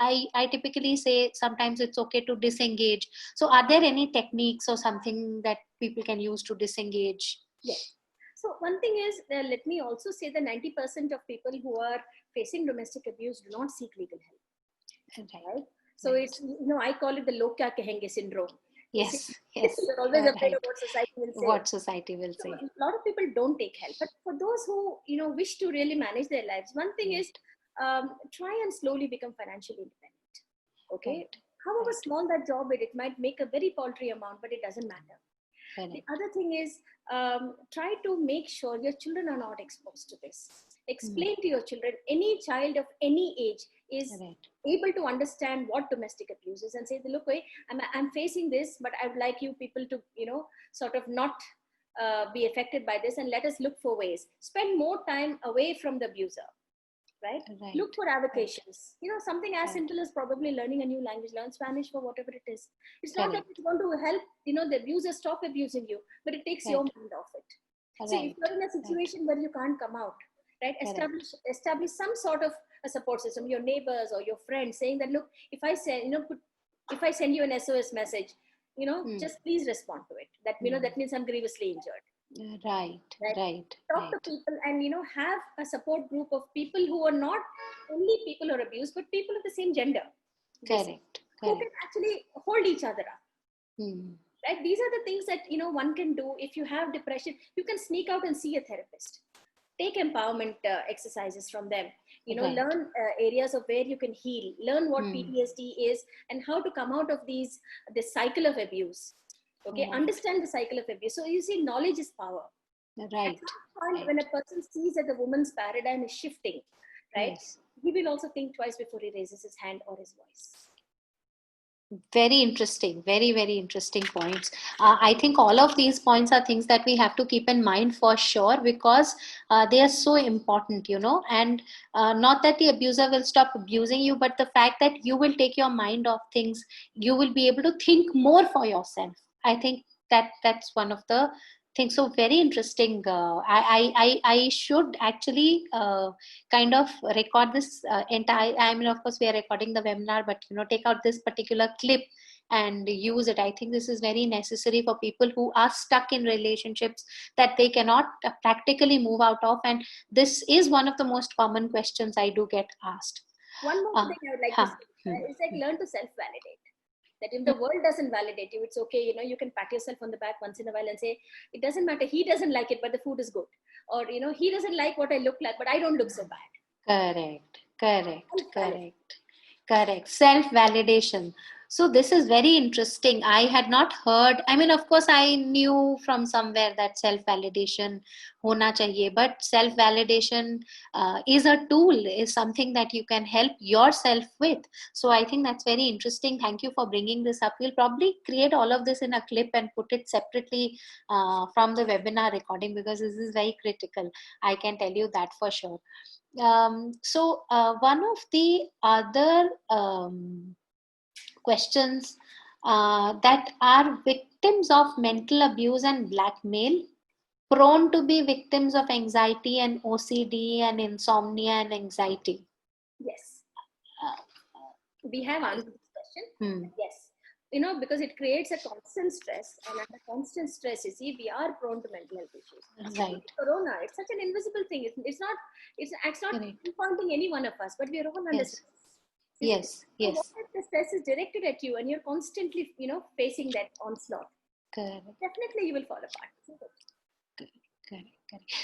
I typically say sometimes it's okay to disengage. So are there any techniques or something that people can use to disengage? Yes. So one thing is, let me also say that 90% of people who are facing domestic abuse do not seek legal help. Right? So it's, I call it the lo kya kahenge syndrome. Yes. You're always afraid of what society will say. What society will say. A lot of people don't take help. But for those who, wish to really manage their lives, one thing is, try and slowly become financially independent. Okay? However small that job is, it might make a very paltry amount, but it doesn't matter. The other thing is, try to make sure your children are not exposed to this. Explain to your children, any child of any age is able to understand what domestic abuse is, and say, look, I'm facing this, but I would like you people to, sort of not be affected by this, and let us look for ways. Spend more time away from the abuser. Right? Look for avocations. Something as simple as probably learning a new language. Learn Spanish for whatever it is. It's not that it's going to help, the abuser stop abusing you, but it takes your mind off it. So if you're in a situation where you can't come out, right? Establish some sort of a support system, your neighbors or your friends, saying that, look, if I send you an SOS message, just please respond to it. That means I'm grievously injured. Right. Talk to people, and have a support group of people who are not only people who are abused, but people of the same gender. Correct. Who can actually hold each other up. Right? These are the things that one can do. If you have depression, you can sneak out and see a therapist. Take empowerment exercises from them. Learn areas of where you can heal. Learn what PTSD is and how to come out of this cycle of abuse. Okay, understand the cycle of abuse. So you see, knowledge is power. Right. When a person sees that the woman's paradigm is shifting, right, he will also think twice before he raises his hand or his voice. Very interesting. Very, very interesting points. I think all of these points are things that we have to keep in mind for sure, because they are so important, and not that the abuser will stop abusing you, but the fact that you will take your mind off things, you will be able to think more for yourself. I think that's one of the things. So very interesting. I should actually kind of record this entire. I mean, of course, we are recording the webinar, but take out this particular clip and use it. I think this is very necessary for people who are stuck in relationships that they cannot practically move out of. And this is one of the most common questions I do get asked. One more thing I would like to say is like, learn to self-validate. That if the world doesn't validate you, it's okay. You can pat yourself on the back once in a while and say, it doesn't matter. He doesn't like it, but the food is good. Or, he doesn't like what I look like, but I don't look so bad. Correct. Self-validation. So this is very interesting. I had not heard. I mean, of course, I knew from somewhere that self-validation hona chahiye, but self-validation is a tool, is something that you can help yourself with. So I think that's very interesting. Thank you for bringing this up. We'll probably create all of this in a clip and put it separately from the webinar recording, because this is very critical. I can tell you that for sure. One of the other questions that are victims of mental abuse and blackmail, prone to be victims of anxiety and OCD and insomnia and anxiety. Yes. We have answered this question. Hmm. Yes. Because it creates a constant stress, and under constant stress, you see, we are prone to mental health issues. Right. Corona, it's such an invisible thing. It's not pinpointing any one of us, but we are all under Yes. stress. Yes. So Yes. what if the stress is directed at you and you're constantly, facing that onslaught? Correct. Definitely you will fall apart. Correct.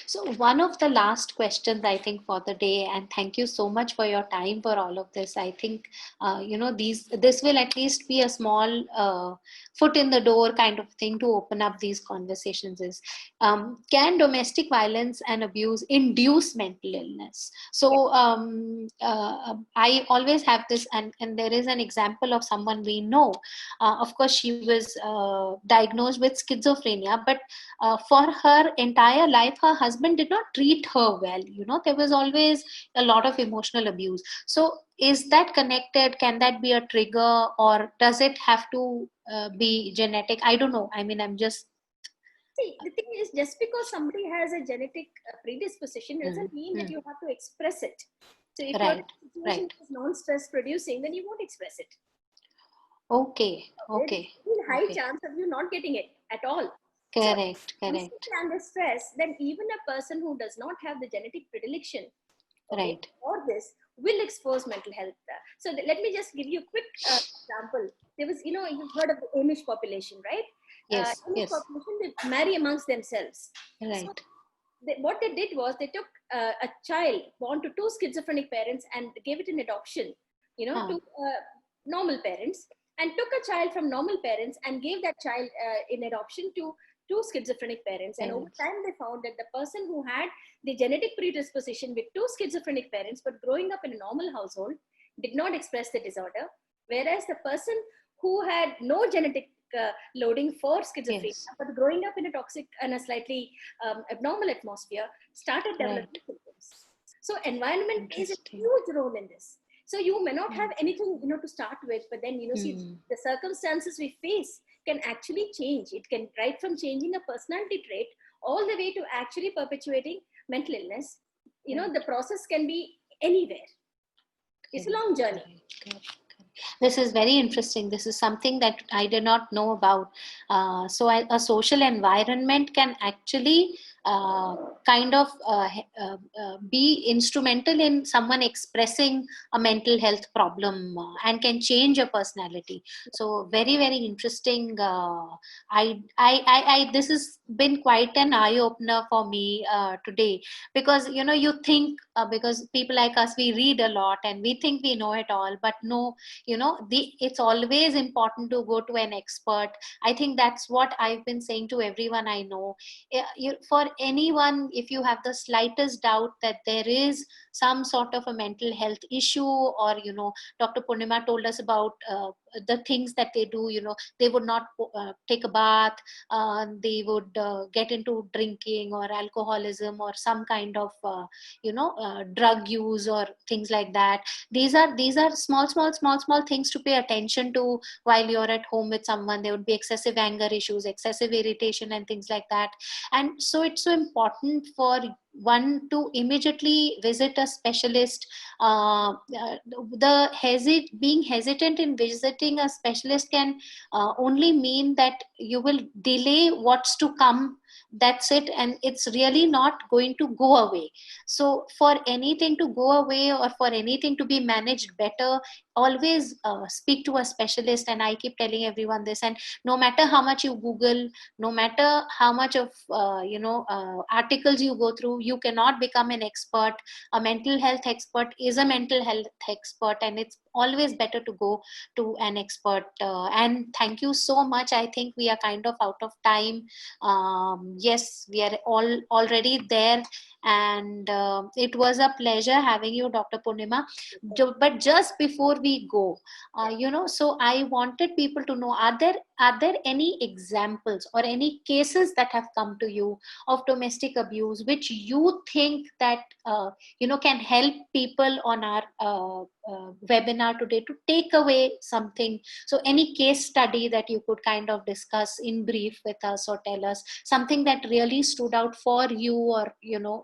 So one of the last questions, I think, for the day, and thank you so much for your time for all of this. I think this will at least be a small foot in the door kind of thing to open up these conversations. Is can domestic violence and abuse induce mental illness? So I always have this, and there is an example of someone we know. Of course, she was diagnosed with schizophrenia, but for her entire life, her husband did not treat her well. There was always a lot of emotional abuse. So is that connected? Can that be a trigger, or does it have to be genetic? I don't know. I mean, I'm just... See, the thing is, just because somebody has a genetic predisposition doesn't mean that you have to express it. So if your situation is non-stress producing, then you won't express it. Okay. There's a high chance of you not getting it at all. Correct. So, under stress, then even a person who does not have the genetic predilection for this will expose mental health. So let me just give you a quick example. There was, you've heard of the Amish population, right? Yes. Amish population, they marry amongst themselves. Right. So what they did was they took a child born to two schizophrenic parents and gave it in adoption, to normal parents, and took a child from normal parents and gave that child in adoption to two schizophrenic parents. And over time, they found that the person who had the genetic predisposition with two schizophrenic parents, but growing up in a normal household, did not express the disorder. Whereas the person who had no genetic loading for schizophrenia, but growing up in a toxic and a slightly abnormal atmosphere, started developing symptoms. So environment plays a huge role in this. So you may not have anything, to start with, but then, see, the circumstances we face can actually change. It can, right from changing a personality trait all the way to actually perpetuating mental illness. The process can be anywhere. It's a long journey. This is very interesting. This is something that I did not know about. So a social environment can actually be instrumental in someone expressing a mental health problem and can change a personality. So very, very interesting. This has been quite an eye opener for me today, because you think because people like us, we read a lot and we think we know it all, but no, it's always important to go to an expert. I think that's what I've been saying to everyone I know. For anyone, if you have the slightest doubt that there is some sort of a mental health issue, or Dr. Purnima told us about the things that they do. They would not take a bath, they would get into drinking or alcoholism or some kind of drug use or things like that. These are small things to pay attention to while you're at home with someone. There would be excessive anger issues, excessive irritation and things like that. And so it's so important for one to immediately visit a specialist. Being hesitant in visiting a specialist can only mean that you will delay what's to come. That's it, and it's really not going to go away. So for anything to go away or for anything to be managed better, always speak to a specialist, and I keep telling everyone this. And no matter how much you Google, no matter how much of articles you go through, you cannot become an expert. A mental health expert is a mental health expert, and it's always better to go to an expert. And thank you so much. I think we are kind of out of time. Yes, we are all already there, and it was a pleasure having you, Dr. Purnima. But just before we go, so I wanted people to know, are there any examples or any cases that have come to you of domestic abuse which you think that can help people on our webinar today to take away something? So any case study that you could kind of discuss in brief with us, or tell us something that really stood out for you, or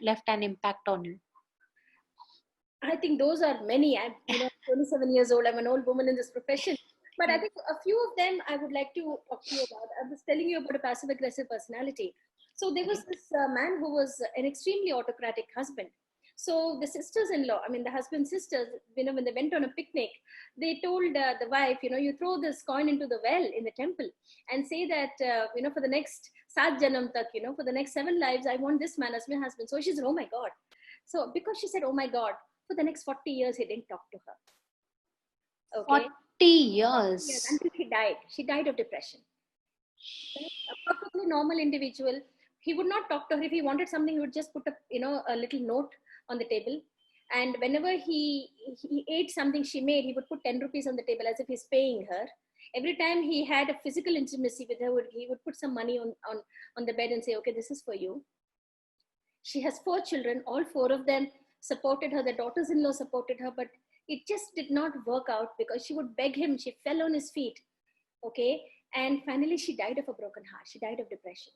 left an impact on you? I think those are many. I'm 27 years old. I'm an old woman in this profession. But I think a few of them I would like to talk to you about. I was telling you about a passive aggressive personality. So there was this man who was an extremely autocratic husband. So the sisters-in-law, I mean the husband's sisters, when they went on a picnic, they told the wife, you throw this coin into the well in the temple and say that, for the next saat janam tak, for the next 7 lives, I want this man as my husband. So she said, oh my God. So because she said, oh my God, for the next 40 years, he didn't talk to her. Okay. 40 years. Yes, until he died. She died of depression. A perfectly normal individual. He would not talk to her. If he wanted something, he would just put a little note on the table. And whenever he ate something she made, he would put 10 rupees on the table as if he's paying her. Every time he had a physical intimacy with her, he would put some money on the bed and say, okay, this is for you. She has 4 children. All 4 of them supported her. The daughters-in-law supported her, but it just did not work out because she would beg him. She fell on his feet. Okay. And finally she died of a broken heart. She died of depression.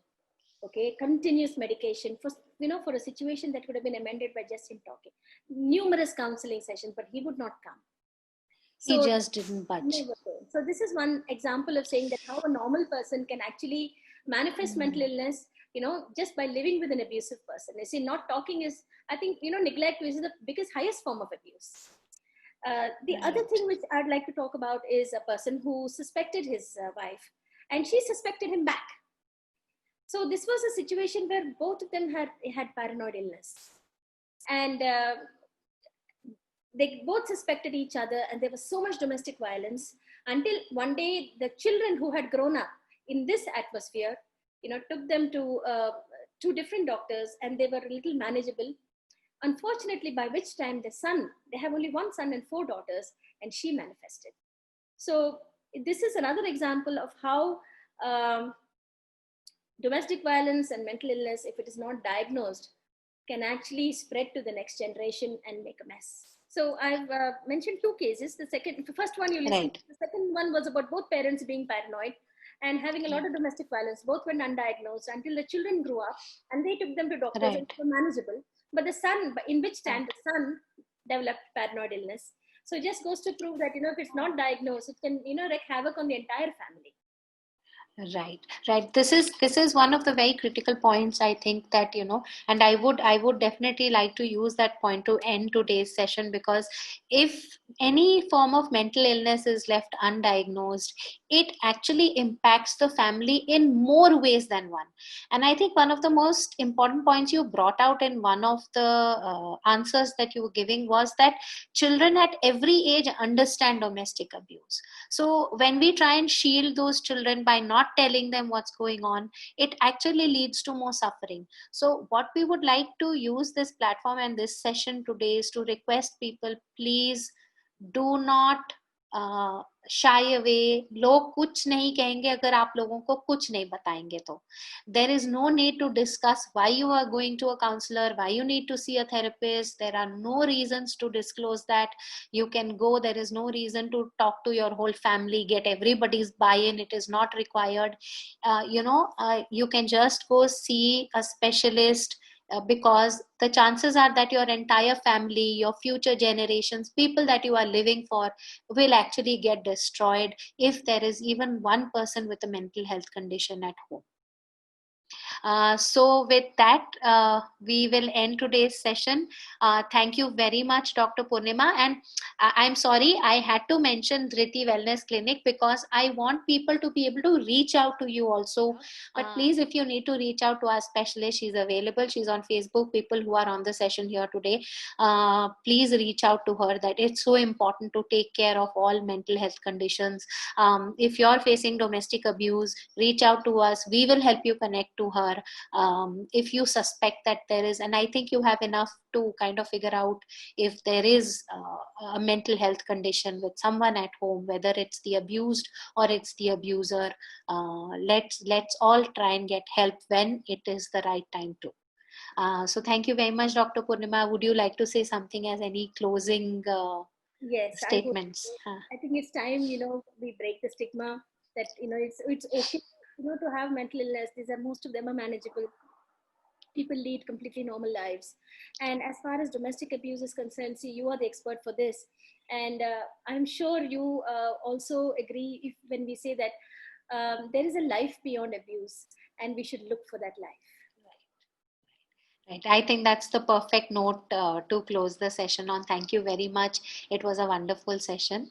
Okay. Continuous medication for a situation that could have been amended by just him talking. Numerous counseling sessions, but he would not come. So, he just didn't budge. So this is one example of saying that how a normal person can actually manifest mental illness, just by living with an abusive person. You see, not talking is, I think, neglect is the biggest, highest form of abuse. The other thing which I'd like to talk about is a person who suspected his wife, and she suspected him back. So this was a situation where both of them had paranoid illness, and they both suspected each other, and there was so much domestic violence until one day the children who had grown up in this atmosphere, took them to 2 different doctors, and they were a little manageable. Unfortunately, by which time they have only 1 son and 4 daughters, and she manifested. So this is another example of how domestic violence and mental illness, if it is not diagnosed, can actually spread to the next generation and make a mess. So I've mentioned 2 cases. The first one you listened to. The second one was about both parents being paranoid and having a lot of domestic violence. Both were undiagnosed until the children grew up, and they took them to doctors and were manageable. But the son, in which time the son developed paranoid illness. So it just goes to prove that, if it's not diagnosed, it can, wreak havoc on the entire family. Right. This is one of the very critical points, I think, that and I would definitely like to use that point to end today's session, because if any form of mental illness is left undiagnosed, it actually impacts the family in more ways than one. And I think one of the most important points you brought out in one of the answers that you were giving was that children at every age understand domestic abuse. So when we try and shield those children by not telling them what's going on, it actually leads to more suffering. So what we would like to use this platform and this session today is to request people, please do not shy away. लोग कुछ नहीं कहेंगे अगर आप लोगों को कुछ नहीं बताएंगे तो. There is no need to discuss why you are going to a counselor, why you need to see a therapist. There are no reasons to disclose that. You can go. There is no reason to talk to your whole family, get everybody's buy-in. It is not required. You can just go see a specialist, because the chances are that your entire family, your future generations, people that you are living for, will actually get destroyed if there is even one person with a mental health condition at home. So with that, we will end today's session. Thank you very much, Dr. Purnima. And I'm sorry, I had to mention Dhriti Wellness Clinic because I want people to be able to reach out to you also. But please, if you need to reach out to our specialist, she's available. She's on Facebook. People who are on the session here today, please reach out to her. That it's so important to take care of all mental health conditions. If you're facing domestic abuse, reach out to us. We will help you connect to her. If you suspect that there is, and I think you have enough to kind of figure out if there is a mental health condition with someone at home, whether it's the abused or it's the abuser. Let's all try and get help when it is the right time to. So thank you very much, Dr. Purnima. Would you like to say something as any closing Yes, I would. statements? I think it's time, we break the stigma that, it's okay, to have mental illness. These are, most of them are manageable. People lead completely normal lives. And as far as domestic abuse is concerned, see, you are the expert for this. And I'm sure you also agree if when we say that there is a life beyond abuse and we should look for that life. Right. I think that's the perfect note to close the session on. Thank you very much. It was a wonderful session.